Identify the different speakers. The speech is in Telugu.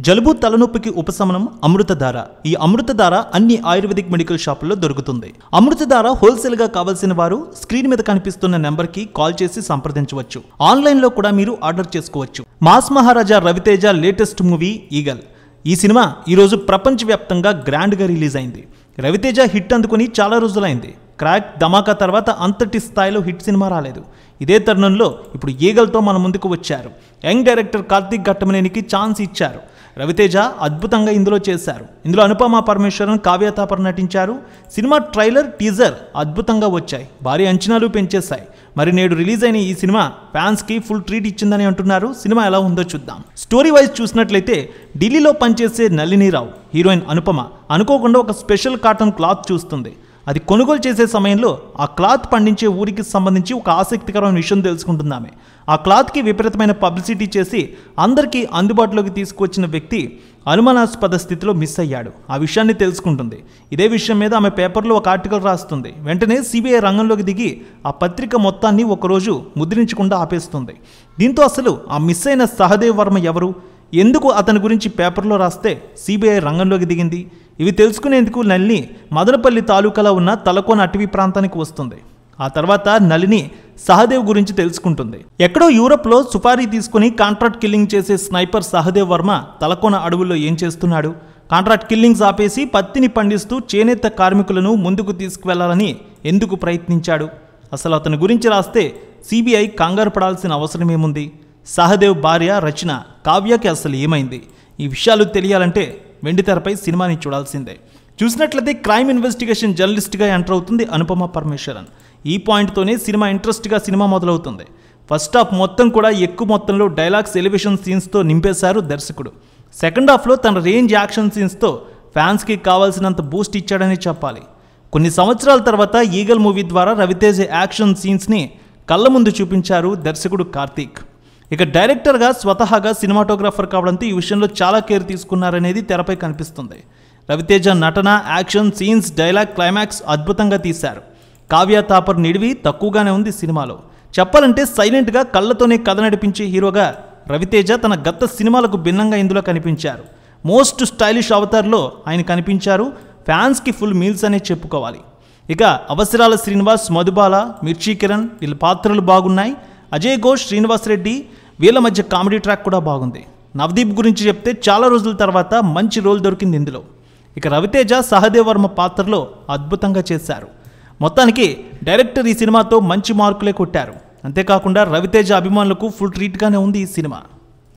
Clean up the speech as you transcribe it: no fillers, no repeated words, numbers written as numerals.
Speaker 1: జలుబు తలనొప్పికి ఉపశమనం అమృతధార. ఈ అమృతధార అన్ని ఆయుర్వేదిక్ మెడికల్ షాపుల్లో దొరుకుతుంది. అమృతధార హోల్సేల్ గా కావాల్సిన వారు స్క్రీన్ మీద కనిపిస్తున్న నెంబర్ కి కాల్ చేసి సంప్రదించవచ్చు. ఆన్లైన్ లో కూడా మీరు ఆర్డర్ చేసుకోవచ్చు. మాస్ మహారాజా రవితేజ లేటెస్ట్ మూవీ ఈగల్. ఈ సినిమా ఈరోజు ప్రపంచవ్యాప్తంగా గ్రాండ్ గా రిలీజ్ అయింది. రవితేజ హిట్ అందుకుని చాలా రోజులైంది. క్రాక్, ధమాకా తర్వాత అంతటి స్థాయిలో హిట్ సినిమా రాలేదు. ఇదే తరుణంలో ఇప్పుడు ఈగల్తో మన ముందుకు వచ్చారు. యంగ్ డైరెక్టర్ కార్తీక్ ఘట్టమనేనికి ఛాన్స్ ఇచ్చారు. రవితేజ అద్భుతంగా ఇందులో చేశారు. ఇందులో అనుపమ పరమేశ్వరన్, కావ్య తాపర్ నటించారు. సినిమా ట్రైలర్, టీజర్ అద్భుతంగా వచ్చాయి. భారీ అంచనాలు పెంచేశాయి. మరి నేడు రిలీజ్ అయిన ఈ సినిమా ఫ్యాన్స్ కి ఫుల్ ట్రీట్ ఇచ్చిందని అంటున్నారు. సినిమా ఎలా ఉందో చూద్దాం. స్టోరీ వైజ్ చూసినట్లయితే ఢిల్లీలో పనిచేసే నళినీరావు హీరోయిన్ అనుపమ అనుకోకుండా ఒక స్పెషల్ కాటన్ క్లాత్ చూస్తుంది. అది కొనుగోలు చేసే సమయంలో ఆ క్లాత్ పండించే ఊరికి సంబంధించి ఒక ఆసక్తికరమైన విషయం తెలుసుకుంటున్నామే. ఆ క్లాత్కి విపరీతమైన పబ్లిసిటీ చేసి అందరికీ అందుబాటులోకి తీసుకువచ్చిన వ్యక్తి అనుమానాస్పద స్థితిలో మిస్ అయ్యాడు. ఆ విషయాన్ని తెలుసుకుంటుంది. ఇదే విషయం మీద ఆమె పేపర్లో ఒక ఆర్టికల్ రాస్తుంది. వెంటనే సిబిఐ రంగంలోకి దిగి ఆ పత్రిక మొత్తాన్ని ఒకరోజు ముద్రించకుండా ఆపేస్తుంది. దీంతో అసలు ఆ మిస్ అయిన సహదేవ్ వర్మ ఎవరు, ఎందుకు అతని గురించి పేపర్లో రాస్తే సిబిఐ రంగంలోకి దిగింది? ఇవి తెలుసుకునేందుకు నళిని మదనపల్లి తాలూకాలో ఉన్న తలకోన అటవీ ప్రాంతానికి వస్తుంది. ఆ తర్వాత నళిని సహదేవ్ గురించి తెలుసుకుంటుంది. ఎక్కడో యూరప్లో సుపారీ తీసుకుని కాంట్రాక్ట్ కిల్లింగ్ చేసే స్నైపర్ సహదేవ్ వర్మ తలకోన అడవుల్లో ఏం చేస్తున్నాడు? కాంట్రాక్ట్ కిల్లింగ్స్ ఆపేసి పత్తిని పండిస్తూ చేనేత కార్మికులను ముందుకు తీసుకువెళ్లాలని ఎందుకు ప్రయత్నించాడు? అసలు అతని గురించి రాస్తే సిబిఐ కంగారు పడాల్సిన అవసరమేముంది? సహదేవ్ భార్య రచన కావ్యకి అసలు ఏమైంది? ఈ విషయాలు తెలియాలంటే వెండితెరపై సినిమాని చూడాల్సిందే. చూసినట్లయితే క్రైమ్ ఇన్వెస్టిగేషన్ జర్నలిస్ట్గా ఎంటర్ అవుతుంది అనుపమ పరమేశ్వరన్. ఈ పాయింట్తోనే సినిమా ఇంట్రెస్ట్గా సినిమా మొదలవుతుంది. ఫస్ట్ హాఫ్ మొత్తం కూడా ఎక్కువ మొత్తంలో డైలాగ్స్, ఎలివేషన్ సీన్స్తో నింపేశారు దర్శకుడు. సెకండ్ హాఫ్లో తన రేంజ్ యాక్షన్ సీన్స్తో ఫ్యాన్స్కి కావాల్సినంత బూస్ట్ ఇచ్చాడని చెప్పాలి. కొన్ని సంవత్సరాల తర్వాత ఈగల్ మూవీ ద్వారా రవితేజ యాక్షన్ సీన్స్ని కళ్ళ ముందు చూపించారు దర్శకుడు కార్తీక్. ఇక డైరెక్టర్గా స్వతహాగా సినిమాటోగ్రాఫర్ కావడంతో ఈ విషయంలో చాలా కేర్ తీసుకున్నారనేది తెరపై కనిపిస్తుంది. రవితేజ నటన, యాక్షన్ సీన్స్, డైలాగ్, క్లైమాక్స్ అద్భుతంగా తీశారు. కావ్య తాపర్ నిడివి తక్కువగానే ఉంది సినిమాలో. చెప్పాలంటే సైలెంట్గా కళ్ళతోనే కథ నడిపించే హీరోగా రవితేజ తన గత సినిమాలకు భిన్నంగా ఇందులో కనిపించారు. మోస్ట్ స్టైలిష్ అవతార్లో ఆయన కనిపించారు. ఫ్యాన్స్కి ఫుల్ మీల్స్ అనే చెప్పుకోవాలి. ఇక అవసరాల శ్రీనివాస్, మధుబాల, మిర్చి కిరణ్ వీళ్ళ పాత్రలు బాగున్నాయి. అజయ్ ఘోష్, శ్రీనివాస్ రెడ్డి వీళ్ళ మధ్య కామెడీ ట్రాక్ కూడా బాగుంది. నవదీప్ గురించి చెప్తే చాలా రోజుల తర్వాత మంచి రోల్ దొరికింది ఇందులో. ఇక రవితేజ సహదేవ్ వర్మ పాత్రలో అద్భుతంగా చేశారు. మొత్తానికి డైరెక్టర్ ఈ సినిమాతో మంచి మార్కులే కొట్టారు. అంతేకాకుండా రవితేజ అభిమానులకు ఫుల్ ట్రీట్గానే ఉంది ఈ సినిమా.